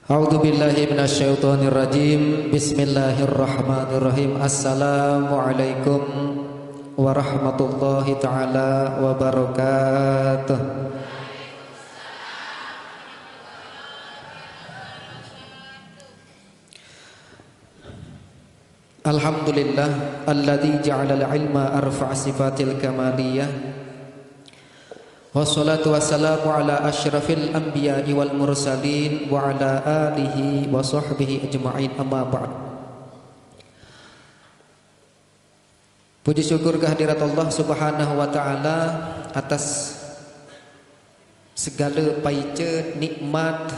A'udzu billahi minasyaitonir rajim. Bismillahirrahmanirrahim. Assalamualaikum warahmatullahi taala wabarakatuh. Alhamdulillah alladzi ja'ala al-ilma arfa' sifatil kamaliyah. Wassalatu wassalamu ala asyrafil anbiya'i wal mursalin wa ala alihi wa sahbihi ajma'in, amma ba'd. Puji syukur kehadirat Allah Subhanahu wa taala atas segala paice nikmat,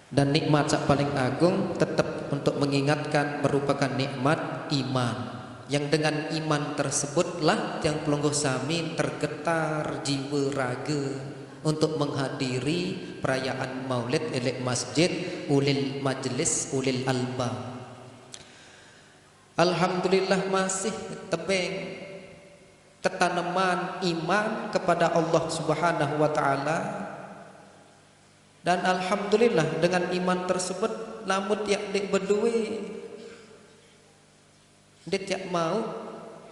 dan nikmat sak paling agung tetap untuk mengingatkan merupakan nikmat iman, yang dengan iman tersebutlah yang pelungguh sami tergetar jiwa raga untuk menghadiri perayaan Maulid elek masjid ulil majlis ulil albab. Alhamdulillah masih tebing tetanaman iman kepada Allah Subhanahu wa taala, dan alhamdulillah dengan iman tersebut namun tiap dik berdua ndik tiap mau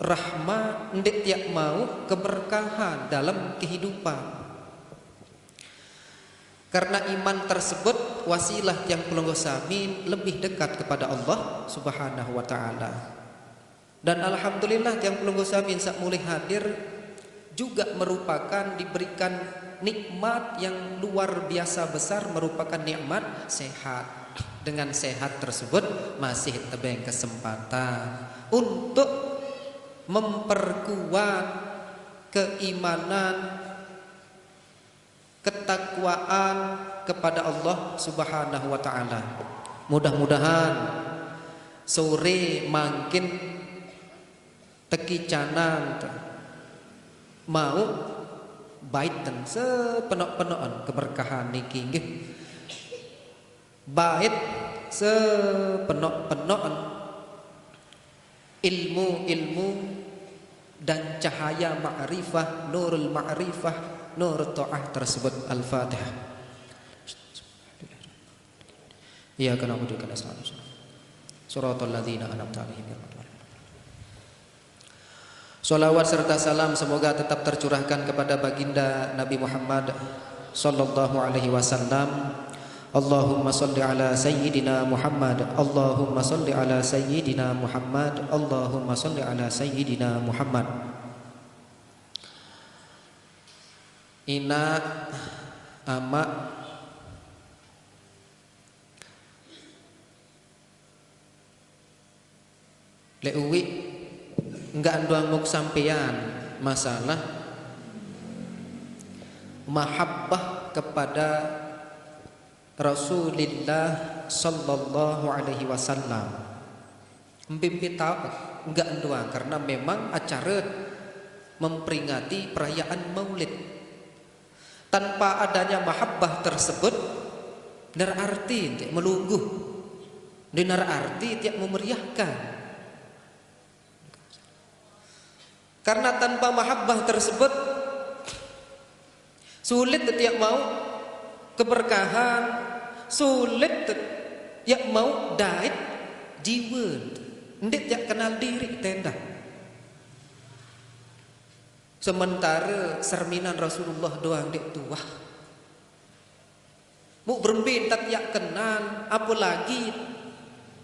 rahmat, ndik tiap mau keberkahan dalam kehidupan. Karena iman tersebut wasilah yang pelungguh sami lebih dekat kepada Allah Subhanahu wa taala. Dan alhamdulillah yang pelungguh sami sak mulai hadir juga merupakan diberikan nikmat yang luar biasa besar, merupakan nikmat sehat. Dengan sehat tersebut masih tebeng kesempatan untuk memperkuat keimanan, ketakwaan kepada Allah Subhanahu wa taala. Mudah-mudahan sore makin teki canan mau baiten sepenok-penokan keberkahan niki nggih. Bait sepenok-penokan ilmu dan cahaya ma'rifah, nurul ma'rifah, nur ta'ah tersebut. Al-Fatihah. Iyyaka na'budu wa iyyaka nasta'in. Shiratal ladzina an'amta 'alaihim ghairil maghdubi 'alaihim. Shalawat serta salam semoga tetap tercurahkan kepada baginda Nabi Muhammad sallallahu alaihi wasallam. Allahumma salli ala sayyidina Muhammad, Allahumma salli ala sayyidina Muhammad, Allahumma salli ala sayyidina Muhammad. Ina ama leuwi enggak nduanguk sampean masalah mahabbah kepada Rasulullah sallallahu alaihi wasallam. Mimpi tahu enggak doang karena memang acara memperingati perayaan Maulid. Tanpa adanya mahabbah tersebut nar arti tidak melungguh, nar arti tidak memeriahkan. Karena tanpa mahabbah tersebut sulit tiap mau keberkahan, sulit ya mau dait jiwa, ndik ya kenal diri tenda. Sementara serminan Rasulullah doang dik tuah, mu berembin tak ya kenal, apalagi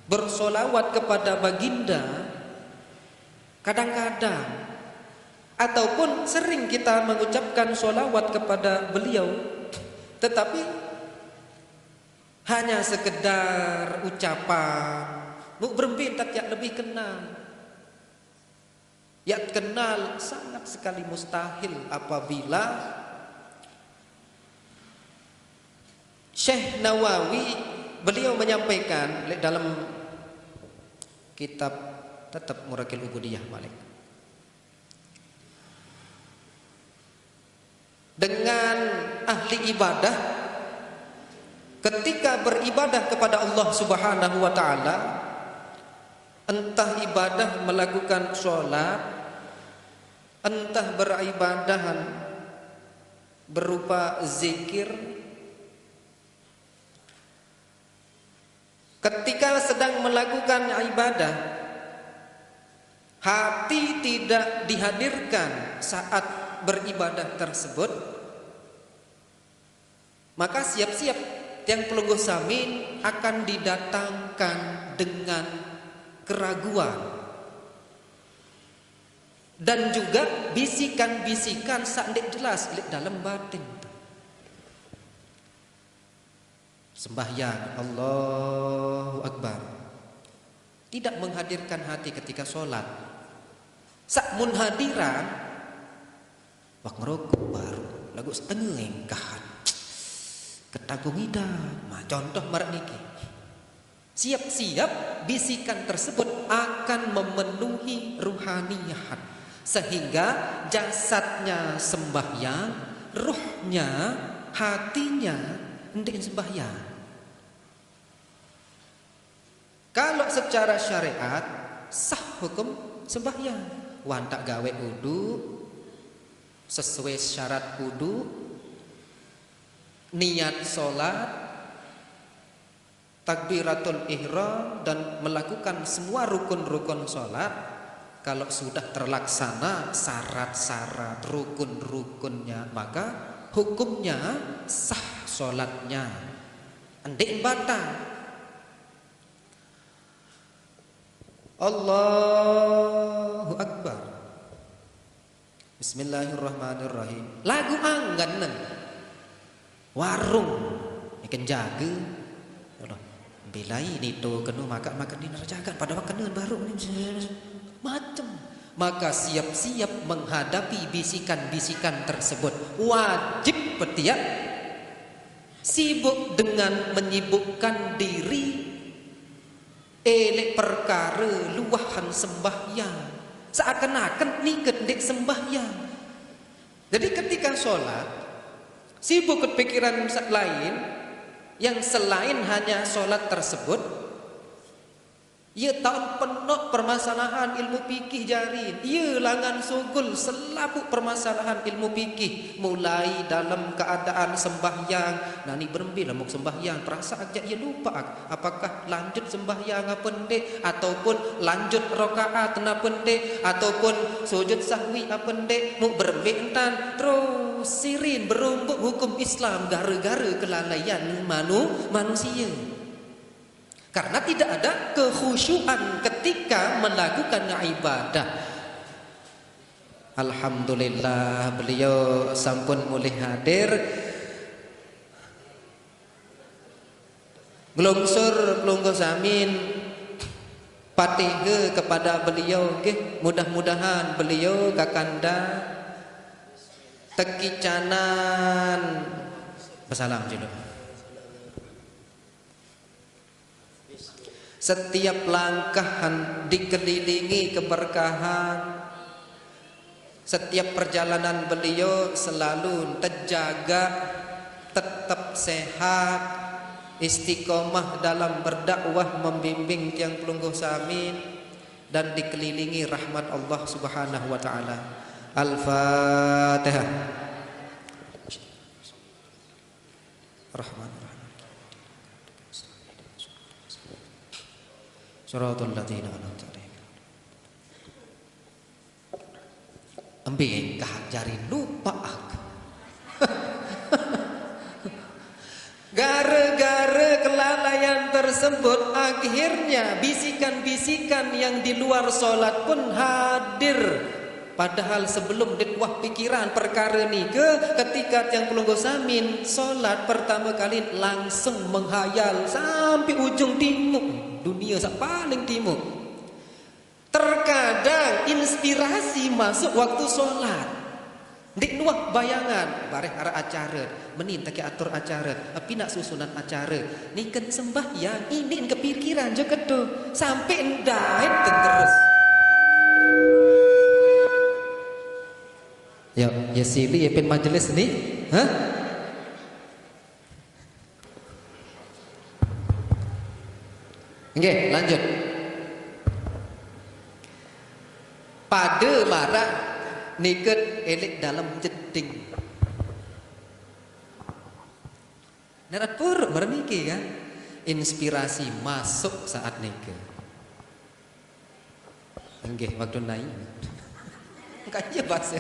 bersolawat kepada baginda. Kadang-kadang ataupun sering kita mengucapkan solawat kepada beliau, tetapi hanya sekedar ucapan, berembin tak ya lebih kenal. Ya kenal sangat sekali mustahil apabila Syekh Nawawi beliau menyampaikan dalam kitab tetap Murakil Ubudiyah Malik, dengan ahli ibadah ketika beribadah kepada Allah Subhanahu wa taala, entah ibadah melakukan sholat, entah beribadahan berupa zikir, Ketika sedang melakukan ibadah, hati tidak dihadirkan saat beribadah tersebut, maka siap-siap tiang pelungguh samin akan didatangkan dengan keraguan dan juga bisikan-bisikan sak jelas dalam batin. Sembahyang Allahu Akbar tidak menghadirkan hati ketika sholat. Sak munhadiran wak ngerokok baru lagu setengah engkahan ketagung idam. Contoh marak niki. Siap-siap bisikan tersebut akan memenuhi ruhaniyahan sehingga jasadnya sembahyang, ruhnya, hatinya hendak sembahyang. Kalau secara syariat sah hukum sembahyang, wan tak gawe wudu sesuai syarat wudu, niat sholat, takbiratul ihram dan melakukan semua rukun-rukun sholat. Kalau sudah terlaksana syarat-syarat rukun-rukunnya, maka hukumnya sah sholatnya, endek batal. Allahu Akbar. Bismillahirrahmanirrahim. Lagu angganan warung ikan jaga bilai ni tu kena makan di nerajakan pada waktu baru macam. Maka siap-siap menghadapi bisikan-bisikan tersebut. Wajib petiak sibuk dengan menyibukkan diri elek perkara luahan sembahyang, seakan-akan ni kedek sembahyang. Jadi ketika sholat sibuk ke pikiran lain yang selain hanya sholat tersebut. Ia tahun penuh permasalahan ilmu fikih jarin. Ia langan sugul selabuk permasalahan ilmu fikih. Mulai dalam keadaan sembahyang. Nah ni berembil lah mau sembahyang. Perasa aja ia lupa apakah lanjut sembahyang apa ndek, ataupun lanjut rakaat apa ndek, ataupun sujud sahwi apa ndek. Mau berembil entan terus sirin berumbuk hukum Islam gara-gara kelalaian manusia. Karena tidak ada kekhusyuan ketika melakukan ibadah. Alhamdulillah beliau sampun mulih hadir. Glungsur pelungguh samin patihe kepada beliau nggih, mudah-mudahan beliau kakanda tekicanan bersalam dulu. Setiap langkahan dikelilingi keberkahan. Setiap perjalanan beliau selalu terjaga, tetap sehat, istiqomah dalam berdakwah membimbing tiang pelungguh samin dan dikelilingi rahmat Allah Subhanahu wa taala. Al-Fatihah. Rahman Suratul ladzina an'amta alaihim. Ambil kahak jari lupa aku. Gara-gara kelalaian tersebut akhirnya bisikan-bisikan yang di luar sholat pun hadir. Padahal sebelum ditwah pikiran perkara ni ketika yang pelungguh samin sholat pertama kali langsung menghayal sampai ujung timur dunia paling timur. Terkadang inspirasi masuk waktu sholat. Dik nuah bayangan bareh arah acara menin tak atur acara tapi nak susunan acara ni kan sembahyang ini kepikiran juga tu sampai endahit terus. Ya sili pen majelis ni, hah? Oke, lanjut. Pada marak niket elik dalam jeding. Nerat pur bareniki kan. inspirasi masuk saat nikah. Nggih waktu naik. Kaya bahasa.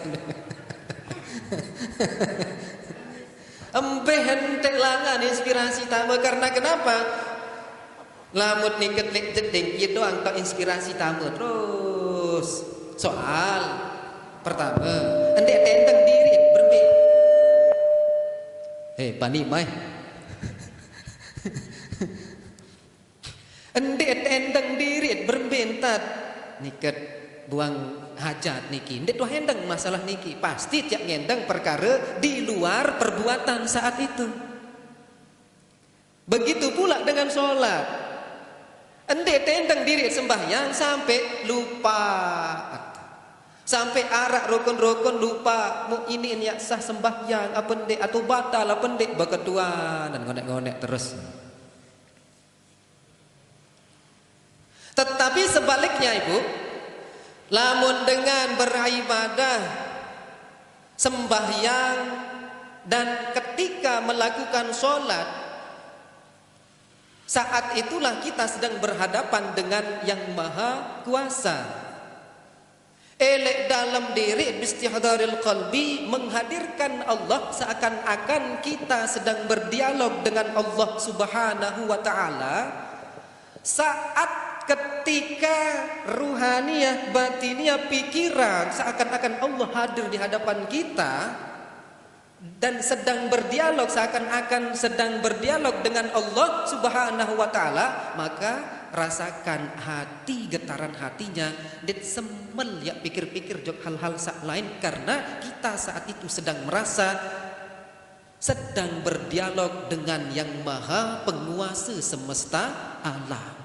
Empe hentek langan inspirasi tamu karena kenapa? Lamut niket lek jeding ieu doang tok inspirasi tamu terus. Soal pertama, endek tentang diri berbe. Pani mai. Endek tentang diri berbentat niket buang hajat niki. Ndek doh hendeng masalah niki. Pasti tiap ngendeng perkara di luar perbuatan saat itu. Begitu pula dengan sholat. Ndek tentang diri sembahyang sampai lupa. Sampai arak rukun-rukun lupa. Mu ini ya sah sembahyang apa ndek atau batal apa ndek beketuan dan ngonek-ngonek terus. Tetapi sebaliknya Ibu, lamun dengan beribadah, sembahyang, dan ketika melakukan sholat, saat itulah kita sedang berhadapan dengan yang maha kuasa. Elek dalam diri bistihdaril qalbi, menghadirkan Allah seakan-akan kita sedang berdialog dengan Allah Subhanahu wa ta'ala. Saat ketika ruhaniyah, batiniyah, pikiran seakan-akan Allah hadir di hadapan kita dan sedang berdialog, seakan-akan sedang berdialog dengan Allah Subhanahu wa ta'ala, maka rasakan hati, getaran hatinya dit semel ya pikir-pikir jok hal-hal sak lain, karena kita saat itu sedang merasa sedang berdialog dengan yang maha penguasa semesta alam.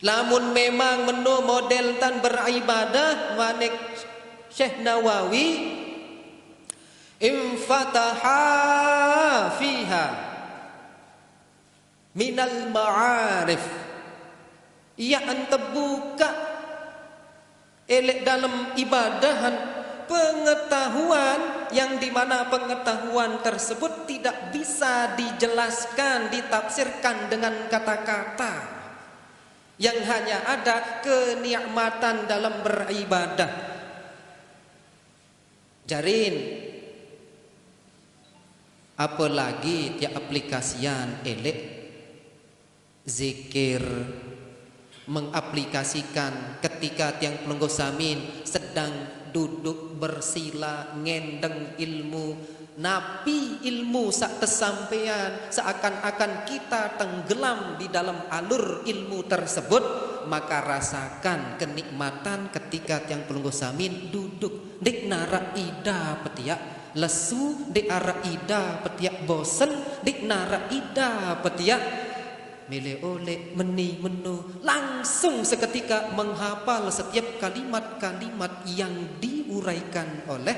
Lamun memang menu model tan beribadah manik Syekh Nawawi infataha fiha minal ma'arif, ia antebuka elek dalam ibadahan pengetahuan yang dimana pengetahuan tersebut tidak bisa dijelaskan, ditafsirkan dengan kata-kata, yang hanya ada kenikmatan dalam beribadah. Jarin apalagi tiap aplikasian elek zikir, mengaplikasikan ketika tiang pelungguh samin sedang duduk bersila ngendeng ilmu, napi ilmu sak tesampean, seakan-akan kita tenggelam di dalam alur ilmu tersebut, maka rasakan kenikmatan ketika tiang pelungguh samin duduk dek nara ida petiak lesu, dek ara ida petiak bosen, dek nara ida petiak mele oleh meni menu, langsung seketika menghafal setiap kalimat-kalimat yang diuraikan oleh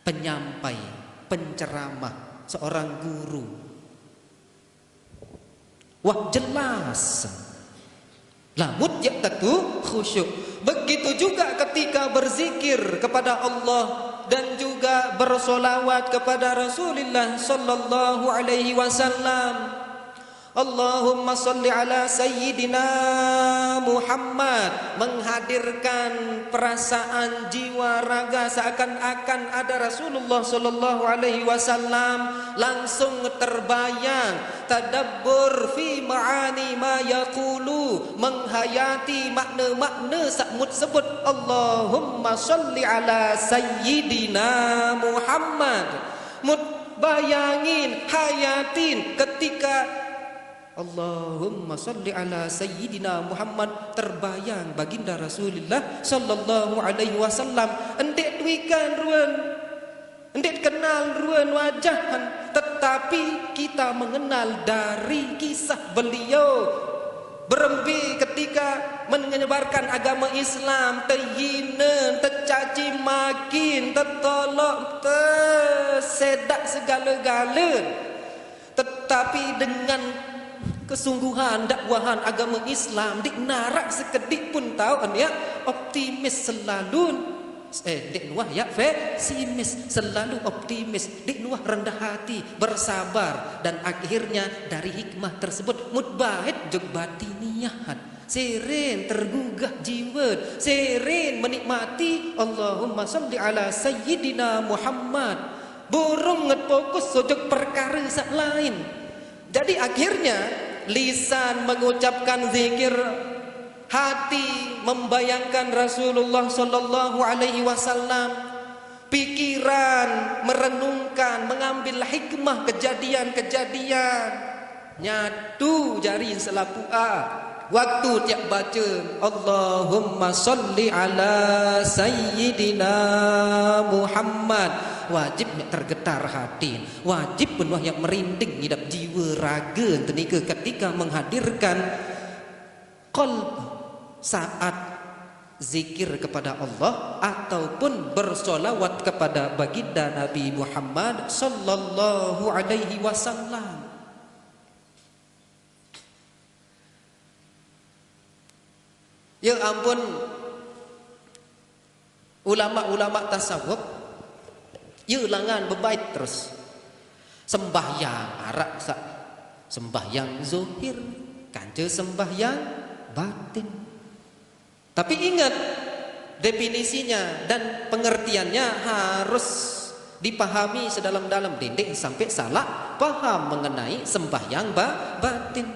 penyampai, penceramah, seorang guru. Wah jelas. Lamut ya tentu khusyuk. Begitu juga ketika berzikir kepada Allah dan juga bersolawat kepada Rasulullah sallallahu alaihi wasallam. Allahumma salli ala sayyidina Muhammad, menghadirkan perasaan jiwa raga seakan-akan ada Rasulullah sallallahu alaihi wasallam, langsung terbayang tadabbur fi ma'ani ma yaqulu, menghayati makna-makna sakmut sebut Allahumma salli ala sayyidina Muhammad. Mut bayangin, hayatin ketika Allahumma salli ala sayyidina Muhammad, terbayang baginda Rasulullah sallallahu alaihi wasallam. Endek tuikan ruan, endek kenal ruan wajahan, tetapi kita mengenal dari kisah beliau berembi ketika menyebarkan agama Islam, terhina, tercaci makin, tertolak, tersedak segala-gala, tetapi dengan kesungguhan dakwahan agama Islam dik narak sekedik pun tahu ya optimis selalu Dek Nuah ya pesimis, selalu optimis. Dek Nuah rendah hati, bersabar, dan akhirnya dari hikmah tersebut mutbahid jug batiniyahan, seren tergugah jiwa, seren menikmati. Allahumma sholli ala sayyidina Muhammad, burung nget fokus sojok perkara sak lain. Jadi akhirnya lisan mengucapkan zikir, hati membayangkan Rasulullah sallallahu alaihi wasallam, pikiran merenungkan, mengambil hikmah kejadian-kejadian, nyatu jari selapua waktu tiap baca Allahumma sholli ala sayyidina Muhammad, wajib tergetar hati, wajib penuh yang merinding hidup jiwa raga tenika ketika menghadirkan qalb saat zikir kepada Allah ataupun bersolawat kepada baginda Nabi Muhammad sallallahu alaihi wasallam. Ya ampun, ulama-ulama tasawuf ya langan bebait terus sembahyang arak sak, sembahyang zuhir kanca sembahyang batin. Tapi ingat definisinya dan pengertiannya harus dipahami sedalam-dalam, dinding sampai salah paham mengenai sembahyang batin.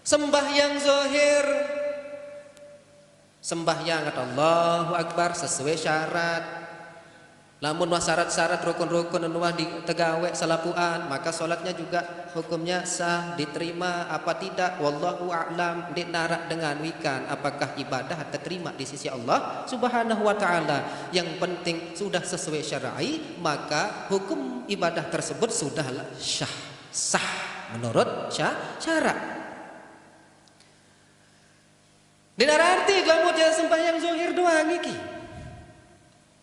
Sembahyang zahir, sembahyang kata Allahu Akbar sesuai syarat. Lamun wah syarat-syarat rukun-rukun nuah ditegawe salapuan, maka solatnya juga hukumnya sah, diterima apa tidak, wallahu a'lam. Dinarak dengan wikan apakah ibadah diterima di sisi Allah Subhanahu wa taala. Yang penting sudah sesuai syar'i, maka hukum ibadah tersebut sudahlah sah menurut syarat. Dinarak arti kamu jangan sembahyang zuhir doang iki.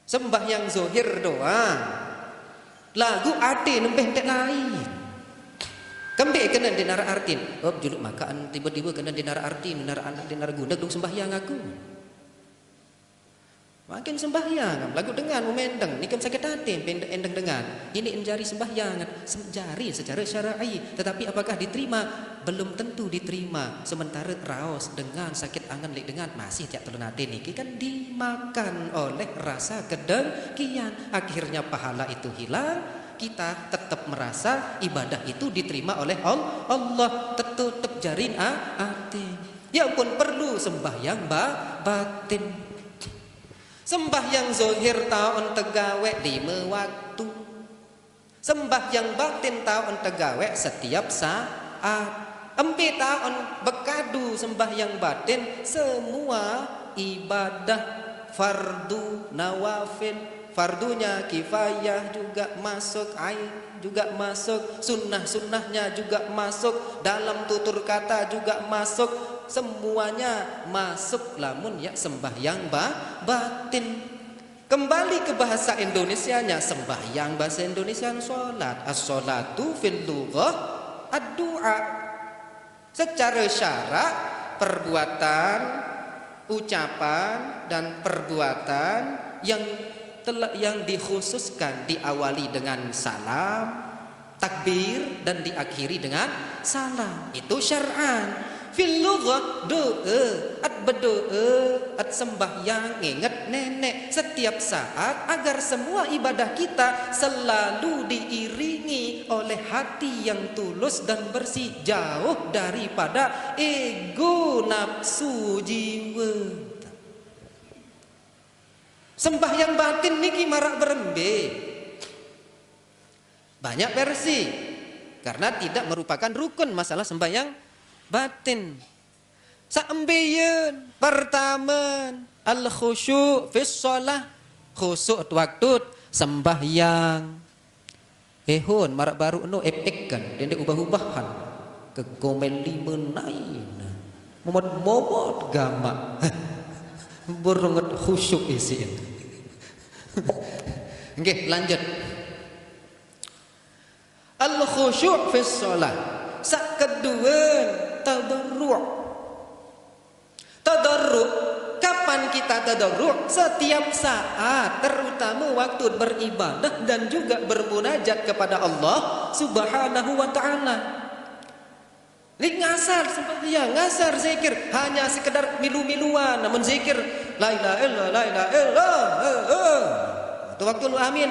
Sembahyang zohir doang, lagu ati nembeh tek lain. Kembali kena dinara artin. Oh juluk makan tiba-tiba kena dinara artin, dinara guna dong sembahyang aku. Makin sembahyang, lagu dengan memendeng, ni kan sakit hati, endeng dengan. Ini enjari sembahyang, jari secara syar'i, tetapi apakah diterima? Belum tentu diterima. Sementara raos dengan sakit angan lek dengan masih tiap telunate niki kan dimakan oleh rasa kedengkian. Akhirnya pahala itu hilang, kita tetap merasa ibadah itu diterima oleh Allah, tetap jarin hati. Ya pun perlu sembahyang batin. Sembahyang zohir tahun tegawe 5 waktu, sembahyang batin tahun tegawe setiap saat. 4 tahun bekadu sembahyang batin semua ibadah fardu nawafil. Fardunya kifayah juga masuk, ain juga masuk, sunnah-sunnahnya juga masuk, dalam tutur kata juga masuk, semuanya masuk lamun ya sembahyang batin. Kembali ke bahasa Indonesianya, sembahyang bahasa Indonesia salat. As-salatu fil lughah ad-du'a. Secara syarak perbuatan, ucapan dan perbuatan yang dikhususkan diawali dengan salam, takbir dan diakhiri dengan salam. Itu syar'an. Fil lughah doa, berdoa, sembahyang, ingat nenek setiap saat agar semua ibadah kita selalu diiringi oleh hati yang tulus dan bersih, jauh daripada ego nafsu jiwa. Sembahyang batin niki marak berembe. Banyak versi karena tidak merupakan rukun masalah sembahyang batin. Saembeyeun pertama al khusyu' fi shalah, khusuk waktu sembahyang. Ehon marak baru no kan dende ubah-ubahan ke komen 5 nain. Momot gamak. Burunget khusyuk isiin. Nggih, lanjut. Al khusyu' fi shalah. Sak kedua tadarru'. Tadarru' kapan kapan kita tadarru'? Setiap saat, terutama waktu beribadah dan juga bermunajat kepada Allah Subhanahu wa ta'ala. Ini ngasar sembahyang, ngasar zikir, hanya sekedar milu-miluan, namun zikir la ilaha illallah, la ilaha illallah. Atau waktu lu amin,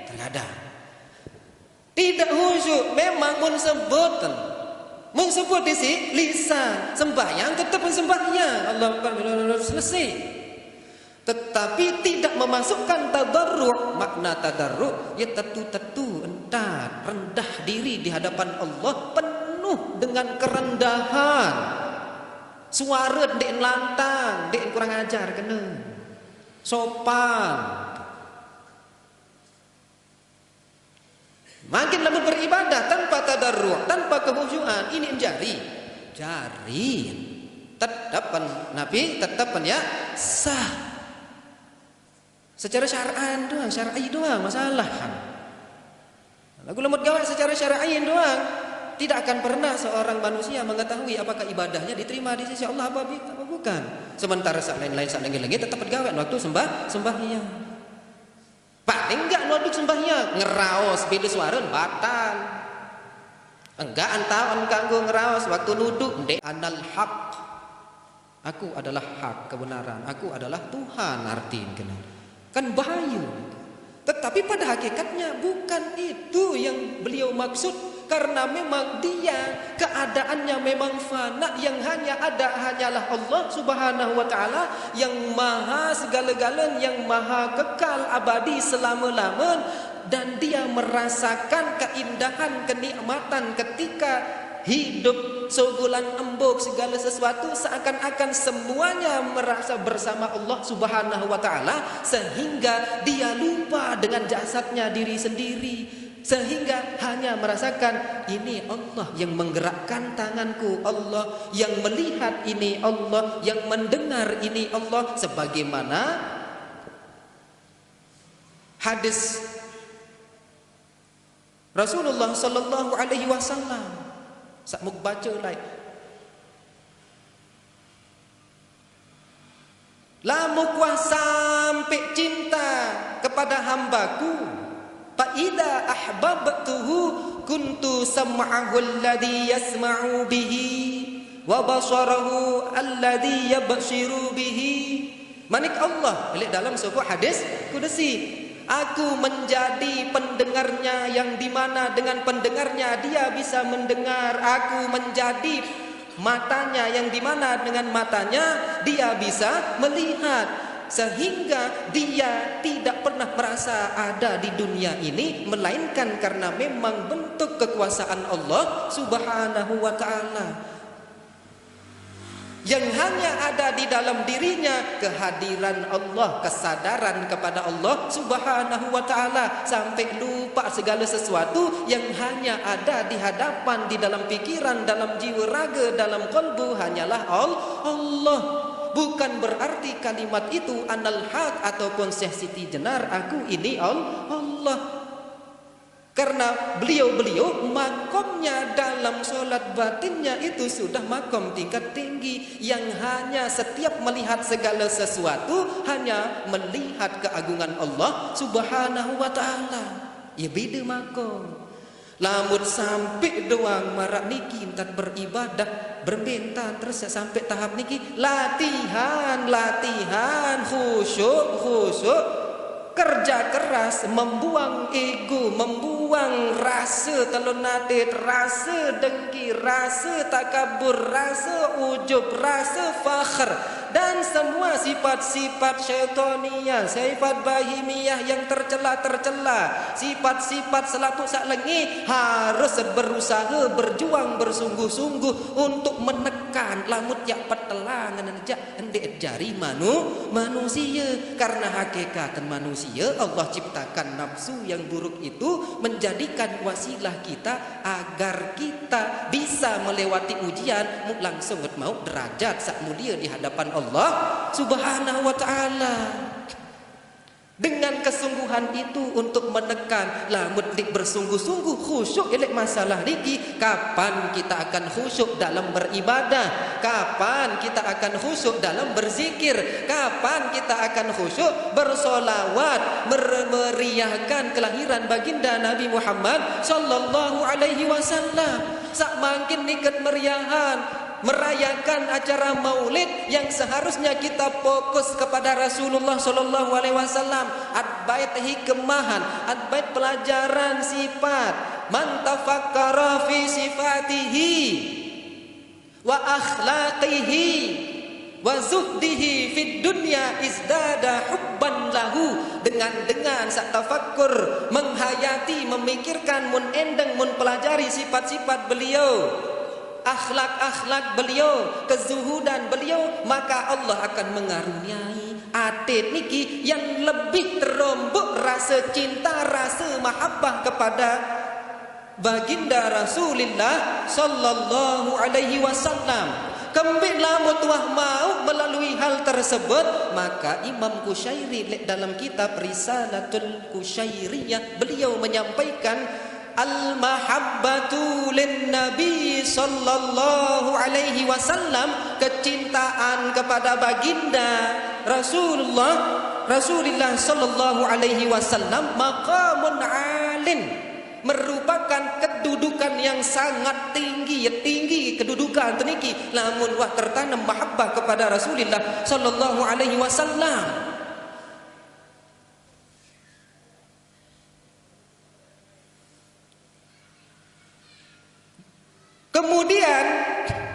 terkadang tidak khusyuk, memang mun sebut di si lisan, sembahyang tetap sembahyang, Allah selesai. Tetapi tidak memasukkan tadarru'. Makna tadarru' ya tetu-tetu, entar rendah diri di hadapan Allah, penuh dengan kerendahan. Suara dek lantang, dek kurang ajar kena. Sopan. Makin lama beribadah tanpa tadarru', tanpa kekhusyuan, ini jari tetapan Nabi, tetapan ya sah. Secara syar'i doang masalah. Lagu lemut gawat secara syar'i doang, tidak akan pernah seorang manusia mengetahui apakah ibadahnya diterima di sisi Allah apa bukan. Sementara saat lain-lain saat lagi tetap bergawe waktu sembahyang. Paling enggak noduk sembahyang ngeraos beda suara batal. Enggak antau kanggo ngeraos waktu nuduk ndek anal haq. Aku adalah hak, kebenaran. Aku adalah Tuhan artiin kan bahaya. Tetapi pada hakikatnya bukan itu yang beliau maksud, karena memang dia keadaannya memang fana, yang hanya ada hanyalah Allah Subhanahu wa ta'ala yang maha segala-galanya, yang maha kekal abadi selama-lamanya, dan dia merasakan keindahan kenikmatan ketika hidup sebulan embuk segala sesuatu, seakan-akan semuanya merasa bersama Allah Subhanahu wa ta'ala, sehingga dia lupa dengan jasadnya diri sendiri, sehingga hanya merasakan ini Allah yang menggerakkan tanganku, Allah yang melihat ini, Allah yang mendengar ini, Allah. Sebagaimana hadis Rasulullah sallallahu alaihi wasallam, sak muk baca lain, lamu kuah sampai cinta kepada hambaku, fa idza ahbabtuhu kuntu sam'ahu alladhi yasma'u bihi wa basarahu alladhi yabshiru bihi. Manik Allah lihat dalam sebuah hadis qudsi, aku menjadi pendengarnya yang dimana dengan pendengarnya dia bisa mendengar, aku menjadi matanya yang dimana dengan matanya dia bisa melihat, sehingga dia tidak pernah merasa ada di dunia ini melainkan karena memang bentuk kekuasaan Allah Subhanahu wa ta'ala, yang hanya ada di dalam dirinya kehadiran Allah, kesadaran kepada Allah Subhanahu wa ta'ala, sampai lupa segala sesuatu yang hanya ada di hadapan, di dalam pikiran, dalam jiwa raga, dalam kalbu hanyalah Allah. Bukan berarti kalimat itu anal haq ataupun Syekh Siti Jenar, aku ini Allah. Karena beliau makomnya dalam solat batinnya itu sudah makom tingkat tinggi, yang hanya setiap melihat segala sesuatu hanya melihat keagungan Allah Subhanahu wa ta'ala. Ya beda makom. Lamun sampai doang marak niki entar beribadah berbentar terus sampai tahap niki latihan khusyuk, kerja keras, membuang ego, membuang rasa telunadit, rasa dengki, rasa takabur, rasa ujub, rasa fakhr, dan semua sifat-sifat syaitaniyah, sifat bahimiyah yang tercela, sifat-sifat selaput sak lengi, harus berusaha berjuang bersungguh-sungguh untuk menekan lamut yak petelangan nejak endek jari manusia, karena hakikat manusia Allah ciptakan nafsu yang buruk itu menjadikan wasilah kita agar kita bisa melewati ujian langsung mau derajat sak mulia di hadapan Allah Subhanahu wa ta'ala. Dengan kesungguhan itu untuk menekan lamun dik bersungguh-sungguh khusyuk elek masalah niki, kapan kita akan khusyuk dalam beribadah, kapan kita akan khusyuk dalam berzikir, kapan kita akan khusyuk bersolawat, meriahkan kelahiran baginda Nabi Muhammad sallallahu alaihi wasallam. Sak makin niket meriahan merayakan acara maulid yang seharusnya kita fokus kepada Rasulullah sallallahu alaihi wasallam, adbait hikmahan, adbait pelajaran sifat, man tafakkara fi sifatihi wa akhlaqihi wa zuhdihi fid dunya izdada hubban lahu. Dengan sak tafakkur, menghayati, memikirkan, mun endeng, mun pelajari sifat-sifat beliau, akhlak-akhlak beliau, kezuhudan beliau, maka Allah akan mengaruniai atit niki yang lebih terombok rasa cinta, rasa mahabbah kepada baginda Rasulullah sallallahu alaihi wasallam. Kembiklah mutuah mau melalui hal tersebut, maka Imam Qushairi dalam kitab Risalatul Qushairiyah beliau menyampaikan al-mahabbatu lin-nabi sallallahu alaihi wasallam, kecintaan kepada baginda Rasulullah sallallahu alaihi wasallam, maqamun alin, merupakan kedudukan yang sangat tinggi, tinggi kedudukan teniki lamun wah tertanam mahabbah kepada Rasulullah sallallahu alaihi wasallam. Kemudian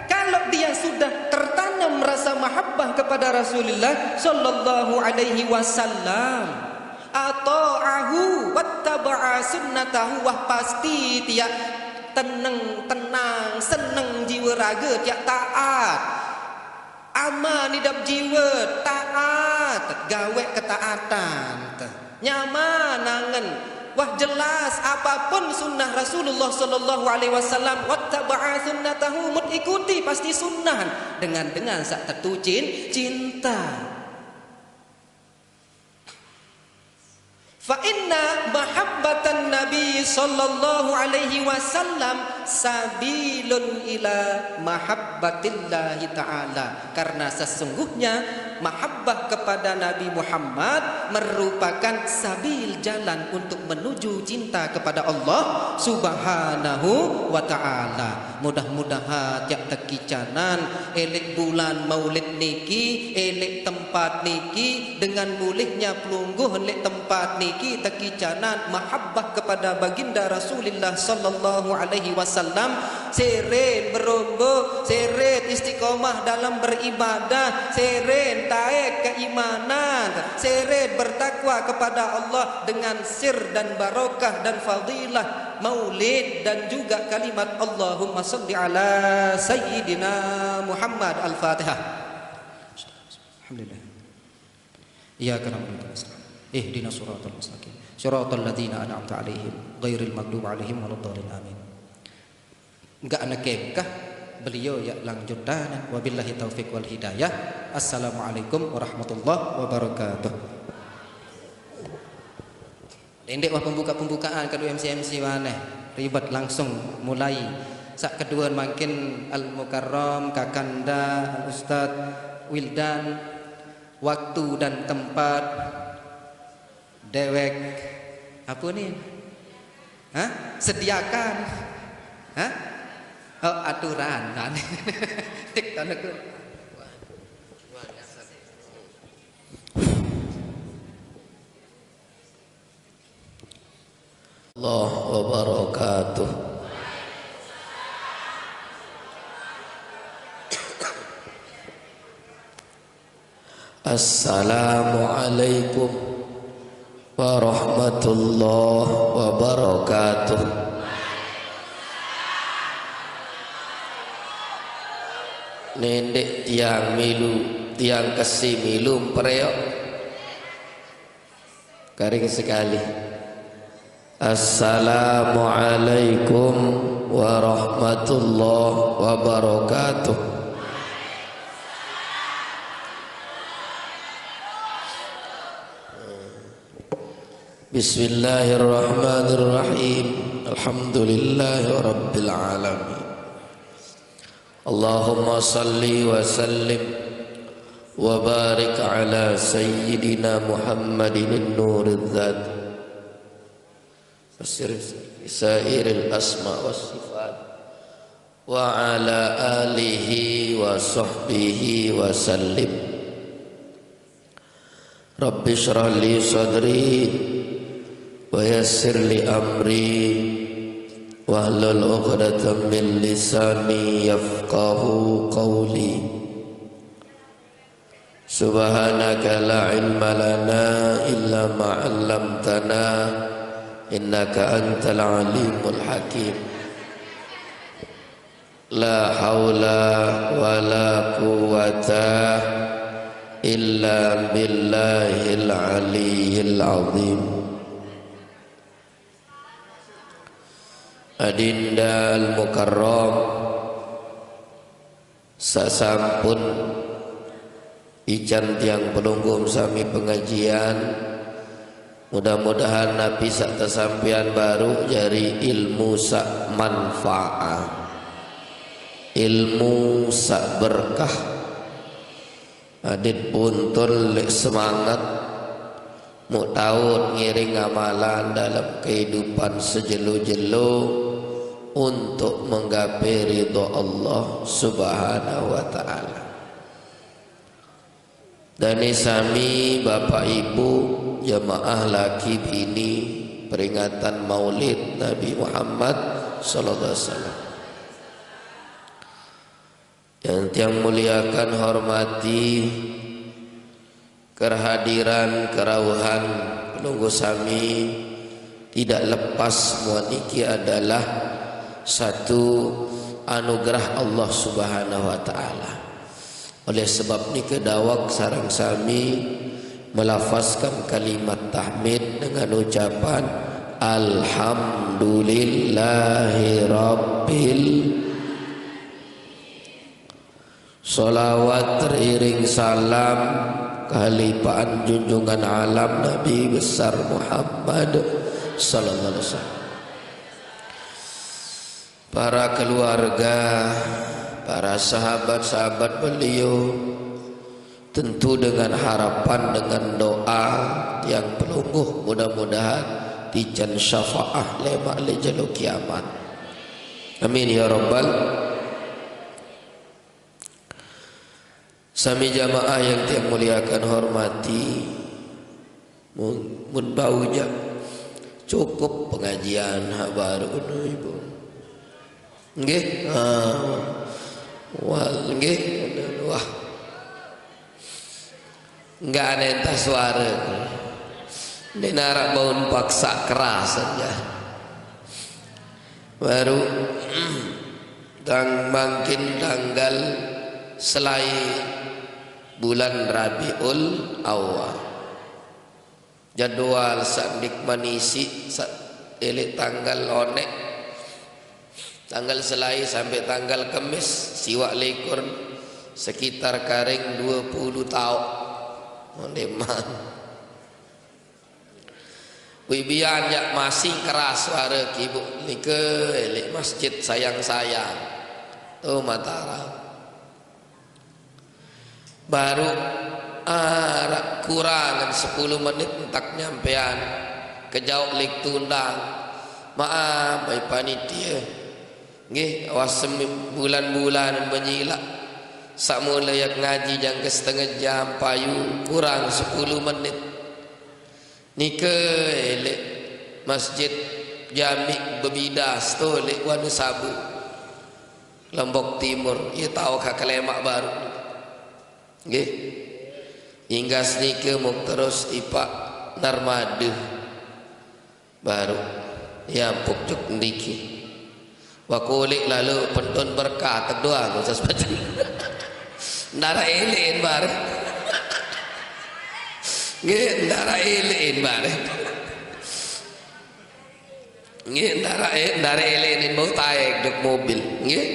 kalau dia sudah tertanam rasa mahabbah kepada Rasulullah sallallahu alaihi wasallam, ata'ahu wattaba'a sunnatahu, wah pasti tiap tenang, seneng jiwa raga, tiap taat, aman hidup jiwa, taat, gawe ketaatan, nyaman nangen. Wah jelas apapun sunnah Rasulullah sallallahu alaihi wasallam, wattaba'a sunnatahu, mut ikuti pasti sunnah dengan sak tetu cinta. Fa inna mahabbatan Nabi sallallahu alaihi wasallam sabilun ila mahabbatillahi ta'ala. Karena sesungguhnya mahabbah kepada Nabi Muhammad merupakan sabil, jalan untuk menuju cinta kepada Allah subhanahu wa ta'ala. Mudah-mudahan jak tekicanan elek bulan maulid niki, elek tempat niki, dengan mulihnya pelungguh elek tempat niki, tekicanan mahabbah kepada baginda Rasulullah sallallahu alaihi wasallam, seren berombo, seren istiqomah dalam beribadah, seren taek keimanan, seren bertakwa kepada Allah dengan sir dan barokah dan fadilah maulid, dan juga kalimat Allahumma salli ala sayyidina Muhammad. Al-Fatihah. Alhamdulillah. Iyyaka na'budu wa iyyaka nasta'in. Ihdinas siratal mustaqim. Siratal ladzina an'amta 'alaihim ghairil maghdubi 'alaihim waladdallin. Amin. Enggak ana kekah beliau ya lanjut dan wabillahi taufik wal hidayah. Assalamualaikum warahmatullahi wabarakatuh. Endek wah pembukaan kedua MC maneh ribet langsung mulai. Sak kedua makin Al Mukarram Kakanda Al Ustad Wildan, waktu dan tempat dewek apa nih? Hah? Sediakan. Hah? Oh, aturan kan. Tik tanaku. Allah wabarakatuh. Assalamualaikum warahmatullahi wabarakatuh. Nendek tiang milu, tiang kasih milu preok garing sekali. Assalamualaikum warahmatullahi wabarakatuh. Bismillahirrahmanirrahim. Alhamdulillahi rabbil alamin. Allahumma salli wa sallim wa barik ala sayyidina Muhammadin nuriz zat sairil asma was sifat wa ala alihi wa sahbihi wa sallim. Rabbi shrah li sadri wa yassir li amri wahlul 'uqdatam min lisani yafqahu qawli. Subhanaka la ilma lana illa ma 'allamtana innaka antal alimul hakim. La haula wala quwwata illa billahil aliyyil azim. Adinda al-mukarram, sasampun ican tiang pelunggum sami pengajian, mudah-mudahan nabi sak tasampian baru jari ilmu sak manfaat, ilmu sak berkah. Adit puntun lek semangat mau tahu ngiring amalan dalam kehidupan sejelo-jelo untuk menggapai ridho Allah subhanahu wa ta'ala. Dan sami bapak ibu jamaah laki bini peringatan maulid Nabi Muhammad sallallahu alaihi wasallam yang tiang muliakan hormati, kehadiran kerawuhan penunggu sami tidak lepas muaniki adalah satu anugerah Allah subhanahu wa ta'ala. Oleh sebab ni kedawak sarang sami melafazkan kalimat tahmid dengan ucapan Alhamdulillahi Rabbil. Salawat teriring salam kehalifaan junjungan alam Nabi besar Muhammad sallallahu alaihi wasallam, para keluarga, para sahabat-sahabat beliau, tentu dengan harapan, dengan doa yang pelungguh, mudah-mudahan dijan syafaah lemak lejalu kiamat. Amin ya rabbal. Sami jamaah yang tiang muliakan hormati, mun baunya cukup pengajian baru ibu. Nggih, wal nggih, wah, nggak ada entah suara. Ini narak baun paksa keras saja. Baru dan makin tanggal selain bulan Rabiul Awal. Jadwal sandik manisi elik tanggal onek, tanggal selai sampai tanggal Kemis siwak likur sekitar karing 20 tahun. Mondeman wibian jak masih keras suara kibu nike elik masjid sayang-sayang tuh Mataram. Baru kurangan 10 menit entak nyampean kejauh lik tundang. Maaf baik panitia nggih awas bulan-bulan menyilak sak mulai ngaji jang ke setengah jam payu kurang 10 menit nike elek masjid Jami Bebidas tu lek Wanu Sabu Lombok Timur ia tahu kakalemak baru nggih hingga senike mau terus ipak Narmada baru ya pukcuk ndiki wakulik lalu pentun berkah kedua tu sesuatu ndara elein bare nggih ndara elein bare nggih ndara elein mau taek duk mobil nggih.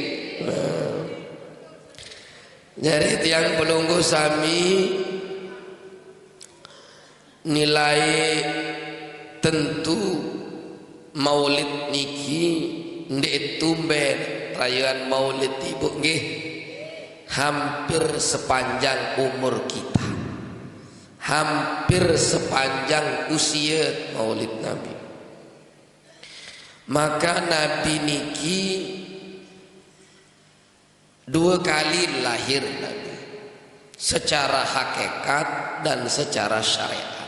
Jadi tiang penunggu sami nilai tentu maulid niki ndek tumben rayaan maulid ibu nggih hampir sepanjang umur kita, hampir sepanjang usia maulid Nabi. Maka Nabi niki 2 kali lahir Nabi, secara hakikat dan secara syariat.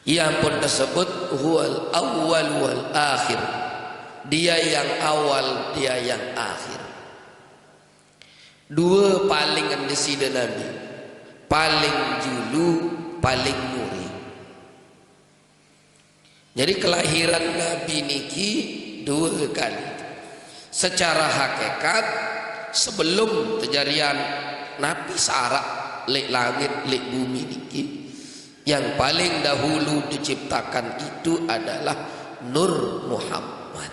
Yang pun disebut huwal awwal wal akhir, dia yang awal, dia yang akhir. 2 paling di sini Nabi, paling julu, paling muri. Jadi kelahiran Nabi niki 2 kali. Secara hakikat sebelum kejadian Nabi sarak lek langit lek bumi niki, yang paling dahulu diciptakan itu adalah Nur Muhammad.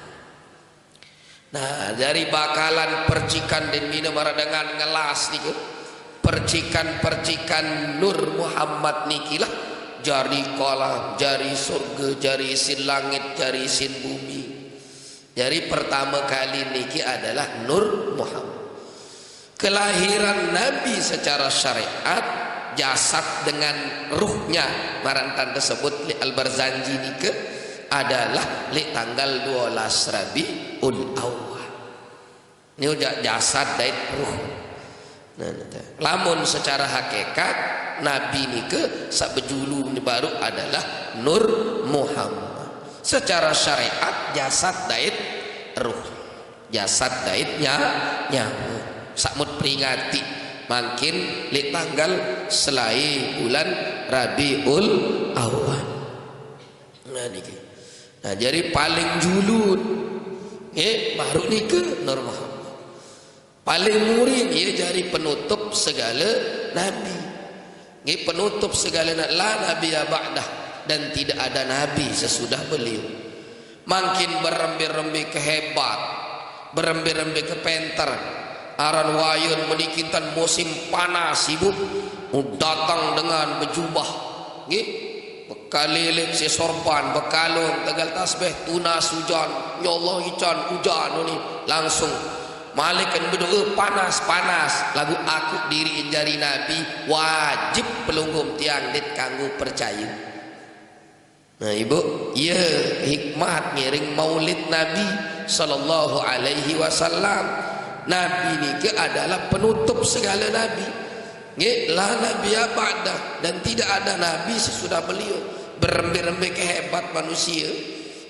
Nah, dari bakalan percikan dan minum dengan ngelas niku, percikan-percikan Nur Muhammad nikilah jari kolam, jari surga, jari isin langit, jari isin bumi. Jadi pertama kali niki adalah Nur Muhammad. Kelahiran Nabi secara syariat, jasad dengan ruhnya marantan tersebut li Al-Barzanji nike adalah li tanggal 12 Rabiul Awal. Ini udah jasad dan ruh. Nah, lamun secara hakikat Nabi nike sabejulu baru adalah Nur Muhammad. Secara syariat jasad dait ruh, jasad daitnya nyawa. Sakmut peringati makin li tanggal selai bulan Rabiul Awal. Nah niki. Nah jadi paling julun baru nike Nur Muhammad. Paling murid jadi penutup segala nabi. Penutup segala nabi, la nabi ba'dah, dan tidak ada nabi sesudah beliau. Makin berembe-rembe kehebat, berembe-rembe kepenter. Aran wayun menikintan musim panas ibu, datang dengan berjubah, bekalilik sesorban, bekalung, tegal tasbih, tunas hujan, ya Allah hujan ini langsung. Malikan berdoa panas-panas lagu aku diri jari Nabi wajib pelunggum tiang dit kanggo percaya. Nah ibu, ya hikmat ngiring maulid Nabi sallallahu alaihi wasallam. Nabi ini adalah penutup segala nabi. La nabi ba'da, dan tidak ada nabi sesudah beliau. Berembe-rembe kehebat manusia.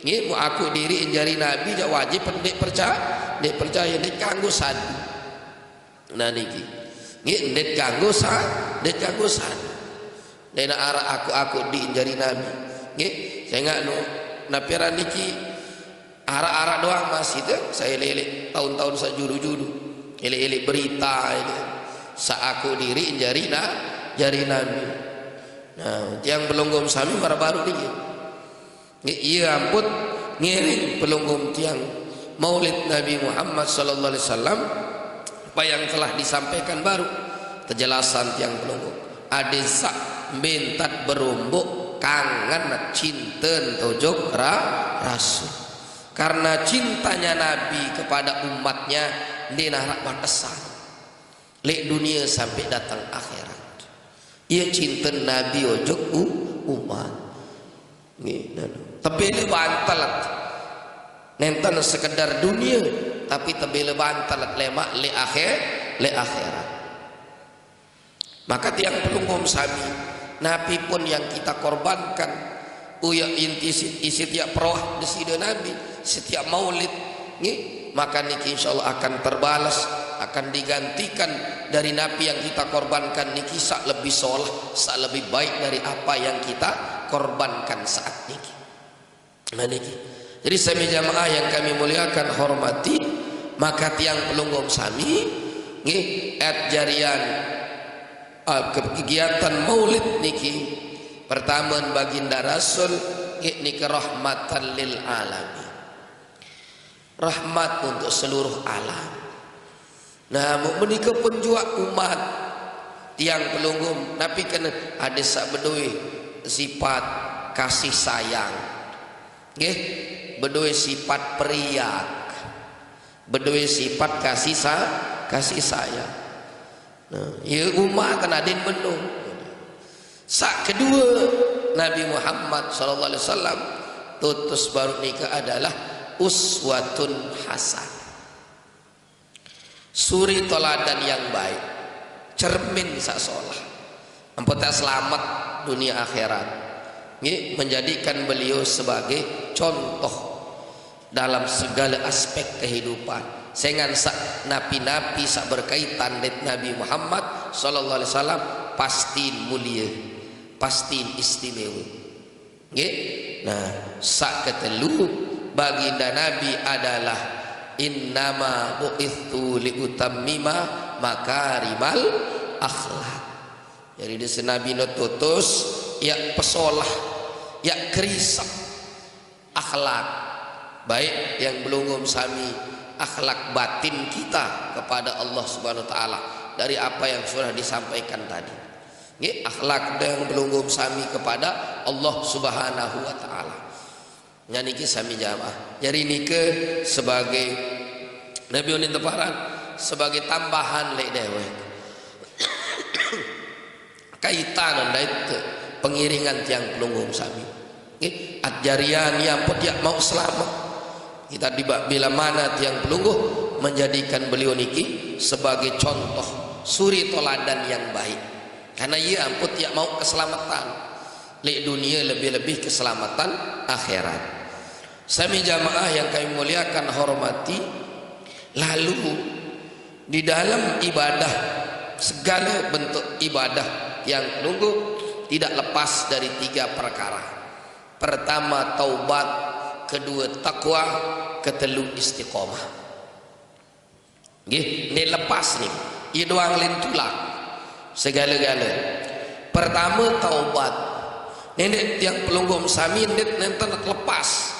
Mu aku diri jari nabi jak wajib pendek percaya dek kanggo sadu. Nah niki. Dek kanggo sadu. Dena arah aku di jari nabi. Saya enggak napiran niki arah-arah doang masih itu saya lelek tahun-tahun saya juru-juru elek-elek berita ini aku diri jari nabi. Nah yang pelunggum sami baru niki iya ampun ngiring pelunggum tiang maulid Nabi Muhammad sallallahu alaihi wasallam apa yang telah disampaikan baru kejelasan tiang pelunggum adesa mentat berumbuk kangen cinten tojok rasul. Karena cintanya Nabi kepada umatnya dinarak batasan lek dunia sampai datang akhirat. Ia cinta Nabi ojok umat. Tapi le bantalat nenten sekedar dunia, tapi tebele bantalat lemak le akhirat. Maka tiang pelunggum sami Nabi pun yang kita korbankan uya inti setiap peroh di sida Nabi, setiap maulid maka niki insyaallah akan terbalas, akan digantikan dari Nabi yang kita korbankan niki sak lebih soleh, sak lebih baik dari apa yang kita korbankan saat niki. Nah niki. Jadi sami jamaah yang kami muliakan hormati, maka tiang pelunggum sami jarian kegiatan maulid niki pertama baginda Rasul niki rahmatan lil alamin, rahmat untuk seluruh alam. Nah menikah penjuak umat tiang pelunggum Nabi kena ada sak bedui sifat kasih sayang. Nggih, berdua sifat periak, berdua sifat kasih sayang. Nah, ya umat adin benuh. Sak kedua Nabi Muhammad sallallahu alaihi wasallam tutus baru nikah adalah uswatun hasan, suri toladan yang baik, cermin sak solah ampun selamat dunia akhirat. Ini menjadikan beliau sebagai contoh dalam segala aspek kehidupan. Sengan sak napi-napi sak berkaitan dengan Nabi Muhammad sallallahu alaihi wasallam pasti mulia, pasti istimewa. Nggih. Nah, sak ketelu baginda Nabi adalah innama bu'ithu liutammima makarimal akhlak. Jadi di Nabi nututus ya pesolah, ya kerisak akhlak baik yang belum sami akhlak batin kita kepada Allah Subhanahu wa taala dari apa yang sudah disampaikan tadi. Nggih, akhlak yang belum sami kepada Allah Subhanahu wa taala. Nya niki sami jamaah. Jadi nike sebagai Nabi unin teparan sebagai tambahan lek dewe. Kaitan itu pengiringan tiang pelunggung sami. Nggih, ajarian yang pun dia mau selamat. Kita bila mana tiang pelungguh menjadikan beliau niki sebagai contoh suri toladan yang baik. Karena ia ampun dia mau keselamatan li dunia, lebih-lebih keselamatan akhirat. Sami jamaah yang kami muliakan hormati, lalu di dalam ibadah, segala bentuk ibadah yang pelungguh tidak lepas dari 3 perkara. Pertama taubat, kedua takwa, ketelu istiqomah. Nggih, ini lepas nih. Ieu doang lintulak segala-gala. Pertama taubat. Nenek yang pelunggum sami nenten lepas.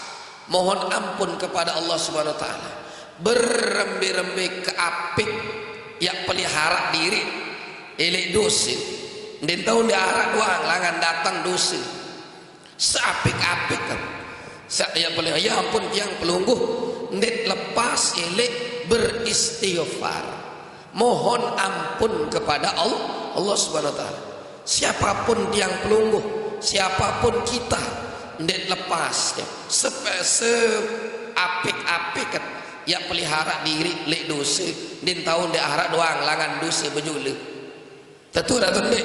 Mohon ampun kepada Allah Subhanahu wa taala. Berembe-rembe ke apik ya pelihara diri elek dosa. Den tahu diarak doang langan datang dosa. Seapik-apik kan. Saya boleh ya ampun yang pelungguh ndet lepas elek beristighfar, mohon ampun kepada Allah Subhanahu wa taala. Siapapun yang pelungguh, siapapun kita ndet lepas apik-apik ya pelihara diri lek dosa din tahun dek harap doang langan dosa bejule tentu datang dek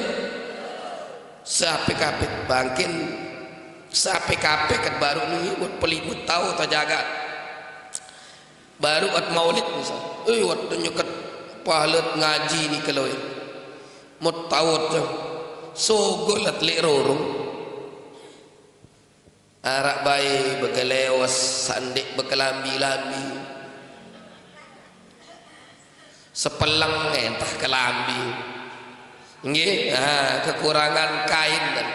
seapik-apik bangkin sapik-apik kat baru ni buat pelibut tahu tak jagat baru at maulid misal wat nyuket pahalat ngaji ni kalau mut tawut jam sogol at lirorong arak bayi bekelewas sandik bekelambi-lambi sepelang entah kelambi nggih kekurangan kain dan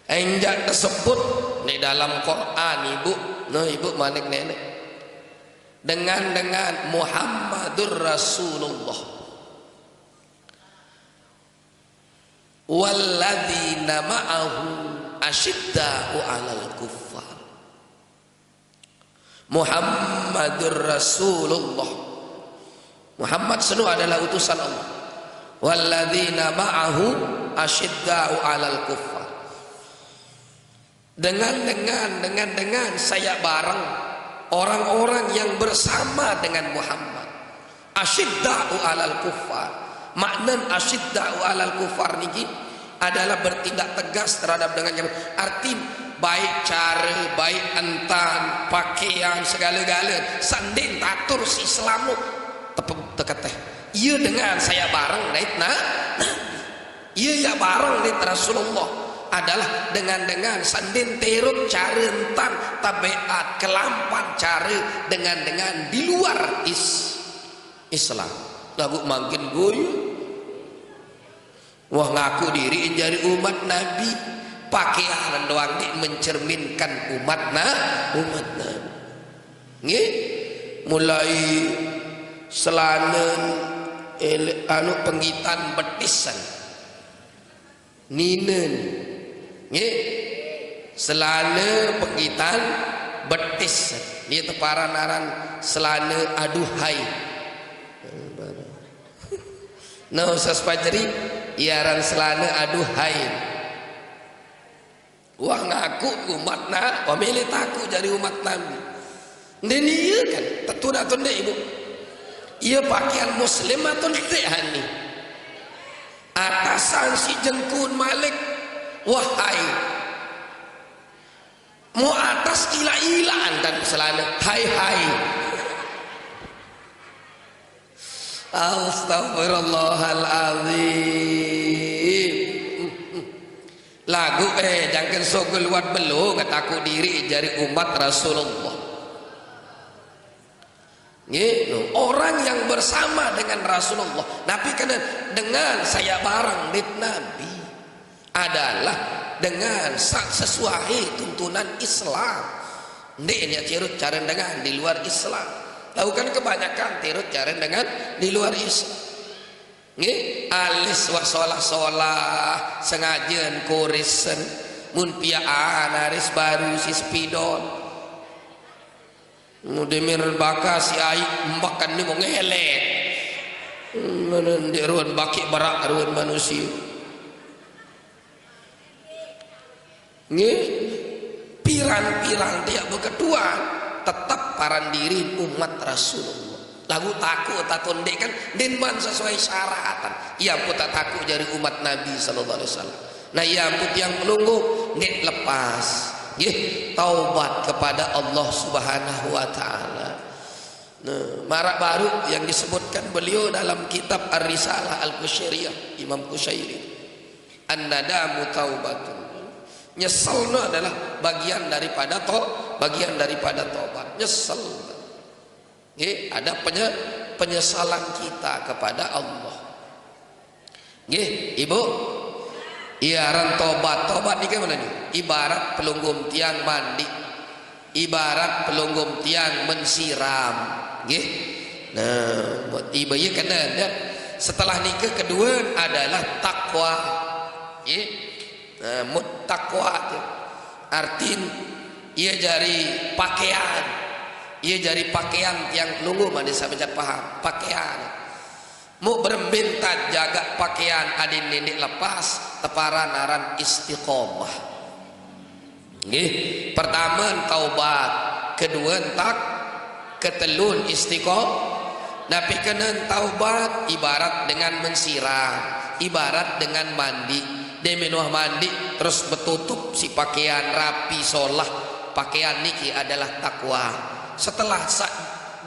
enjak tersebut di dalam Quran ibu manik nenek dengan Muhammadur Rasulullah walladzina ma'ahu asyidda'u 'alal kuffar. Muhammadur Rasulullah, Muhammad senu adalah utusan Allah. Walladzina ma'ahu asyidda'u 'alal kuffar. Dengan saya bareng orang-orang yang bersama dengan Muhammad. Asyidda'u 'alal kuffar. Makna asyidda'u 'alal kuffar niki adalah bertindak tegas terhadap dengan yang arti baik cara, baik entan, pakaian segala-gala sanding tatur si Islamu teketeh. Ia dengan saya bareng ia ya bareng dengan Rasulullah adalah dengan sandin terut cara entan tabiat kelampan cara dengan di luar Islam lagu makin goyo wah ngaku diri jadi umat Nabi pakaian doang di mencerminkan umat Nabi nggih mulai selanen penggitan betisan ninen nggih selana pegitan betis dia teparan aran selana aduhai. Nah Ustaz Fajri iaran selana aduhai. Wah ngaku umat na pemilih takut jadi umat Nabi. Dan iya kan tentu dah tunde ibu. Ia pakaian muslim atau tidak hani. Atasan si jengkun Malik, wahai mau atas ila-ilaan dan selana hai Astaghfirullahaladzim. Lagu jangan sogel wat belum ngataku diri jadi umat Rasulullah. Gitu. Orang yang bersama dengan Rasulullah, Nabi kan dengan saya bareng di Nabi adalah dengan sesuai tuntunan Islam. Ndeknya tirut cara dengan di luar Islam. Tahu kan kebanyakan tirut cara dengan di luar Islam. Nggih, alis wa solah sengajan korisen mun piaan aris baru si spidol. Mudemir baka si ai makan ni mau ngelek. Ruan baki barak ruan manusia. Nggih, pirang-pirang dia berketuan tetap paran diri umat Rasulullah. Lagu takut takon dek kan denman sesuai syaratan. Ia pun tak takut dari umat Nabi sallallahu alaihi wasallam. Nah ia pun yang melungguh nek lepas. Nggih, taubat kepada Allah Subhanahu wa taala. Nah, marak baru yang disebutkan beliau dalam kitab Ar-Risalah Al-Qusyairiyah Imam Qusyairi. An-nadamu taubatun. Nyesalna adalah bagian daripada taubat. Nyesal. Nggih, ada penyesalan kita kepada Allah. Nggih, Ibu. Iaran tobat ni ke mana ni? Ibarat pelunggum tiang mandi, ibarat pelunggum tiang mensiram. Nggih. Nah, ibu ya kena ya. Setelah nikah kedua adalah takwa. Nggih. Nah, muttaqwa artin ia jari pakaian. Ia jari pakaian tiang pelunggum ada sampai paham. Pakaian. Mu berbentat jaga pakaian adin nenek lepas teparan aran istiqomah. Nggih, pertama taubat, kedua tak ketelun istiqomah. Nabi kena taubat ibarat dengan mensiram, ibarat dengan mandi. Demenuh mandi terus betutup si pakaian rapi solah. Pakaian niki adalah takwa. Setelah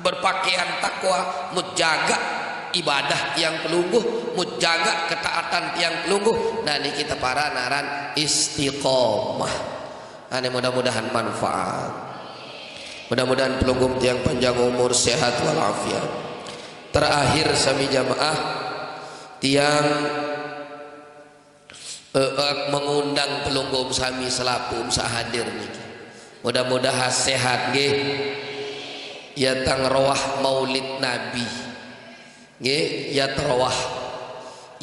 berpakaian takwa, menjaga ibadah yang pelungguh, menjaga ketaatan yang pelungguh. Nah ini kita para naran istiqomah. Ini mudah-mudahan manfaat. Mudah-mudahan pelungguh yang panjang umur, sehat walafiat. Terakhir sami jamaah tiang mengundang pelungguh sami selapum sahadir niki. Mudah-mudahan sehat nggih. Ya tang roah maulid Nabi. Nggih, yat rawah,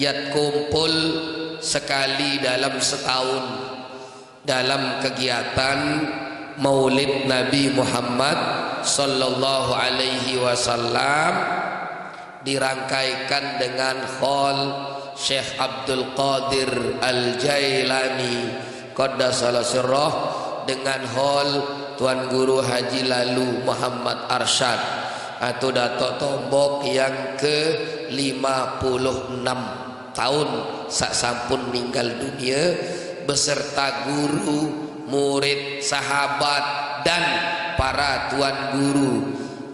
yat kumpul sekali dalam setahun dalam kegiatan Maulid Nabi Muhammad sallallahu alaihi wasallam dirangkaikan dengan hall Syekh Abdul Qadir Al-Jailani qaddasala sirrah dengan hall Tuan Guru Haji Lalu Muhammad Arsyad atau Datuk Tombok yang ke-56 tahun sak sampun meninggal dunia beserta guru, murid, sahabat dan para tuan guru.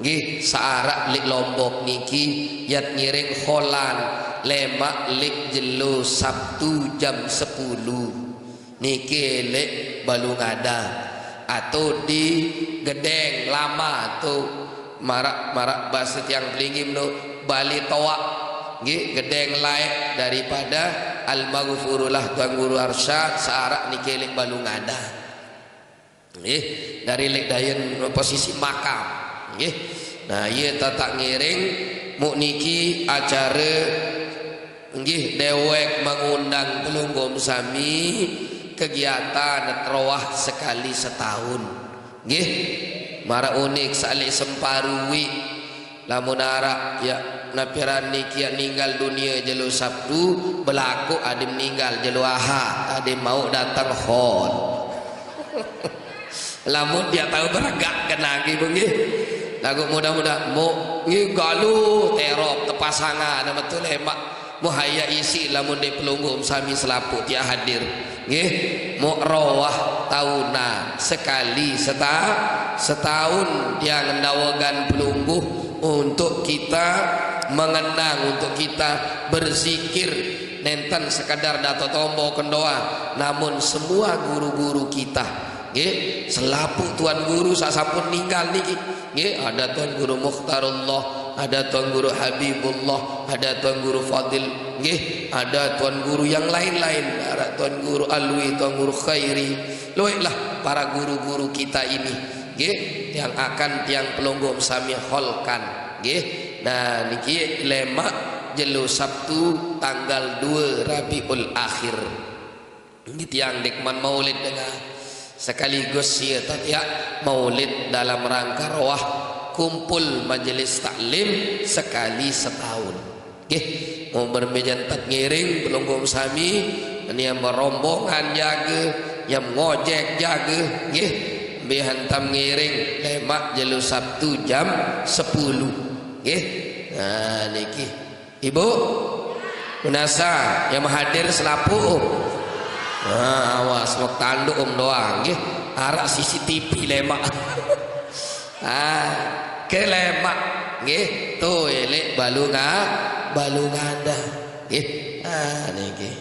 Nggih, saarak lik Lombok niki yat ngiring holan lemak lik jelo Sabtu jam 10 niki lik Balungada atau di Gedeng Lama atau marak bahasa tiang pelingim no Bali Toa nggih Gedeng laik daripada Al-Maghfurullah Tuan Guru Arsyad saarak niki lik Balungada nggih dari lek dayen posisi makam nggih. Nah ieu tatak ngiring muk niki acara nggih dewek mengundang pelunggum sami kegiatan rawah sekali setahun nggih mara unik salik semparui lamun arak ya napirani kia ninggal dunia jelo Sabtu berlaku ada meninggal jelo Ahad ada mau datang hon lamun dia tahu beragak kena gitu nggih lagu mudah-mudah mau nggih galu terop tepasangan nama tu lemak muhaya isi lamun di pelunggu sami selapu dia hadir nggih mau rawah tahunan sekali setahun dia ngendawagan pelunggu untuk kita mengenang untuk kita berzikir nenten sekadar dato tombo kendoa namun semua guru-guru kita nggih selapu tuan guru sasampun ninggal niki nggih ada tuan guru Mukhtarullah ada tuan guru Habibullah ada tuan guru Fadil nggih ada tuan guru yang lain-lain ada tuan guru Alwi tuan guru Khairi luwihlah para guru-guru kita ini nggih yang akan tiang pelonggom sami holkan nggih nah niki lemak jelo Sabtu tanggal 2 Rabiul Akhir niki tiang dekman maulid dengan sekaligus ya maulid dalam rangka rawah kumpul majelis taklim sekali setahun nggih mau bermejantat ngiring pelonggom sami ini yang berombongan jaga yang ngojek jaga nggih bihantam ngiring lemak jelo Sabtu jam 10 nggih nah niki ibu menasa yang hadir selapu awas wak tanduk doang nggih arak CCTV lemak ke lemak nggih tu elek balungan dah nggih niki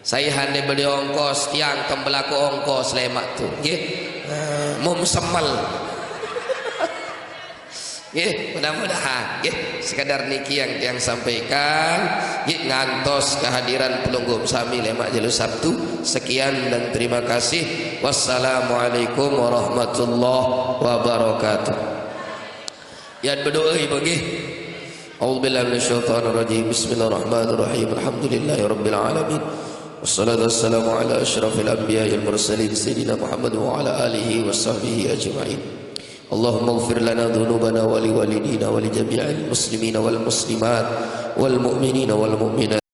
saya hande beli ongkos tiang tembelaku ongkos lemak tu nggih mum semel nggih mudah-mudahan nggih sekadar niki yang sampaikan nggih ngantos kehadiran pelunggum sami lemak jelo Sabtu sekian dan terima kasih wassalamualaikum warahmatullahi wabarakatuh ya berdoa ibu nggih a'udzubillahi minasyaitonir rajim bismillahirrahmanirrahim alhamdulillahirabbil alamin wassalatu wassalamu ala asyrafil anbiya'i wal mursalin sayyidina Muhammad wa ala alihi washabbihi ajma'in اللهم اغفر لنا ذنوبنا ولوالدينا ولجميع المسلمين والمسلمات والمؤمنين والمؤمنات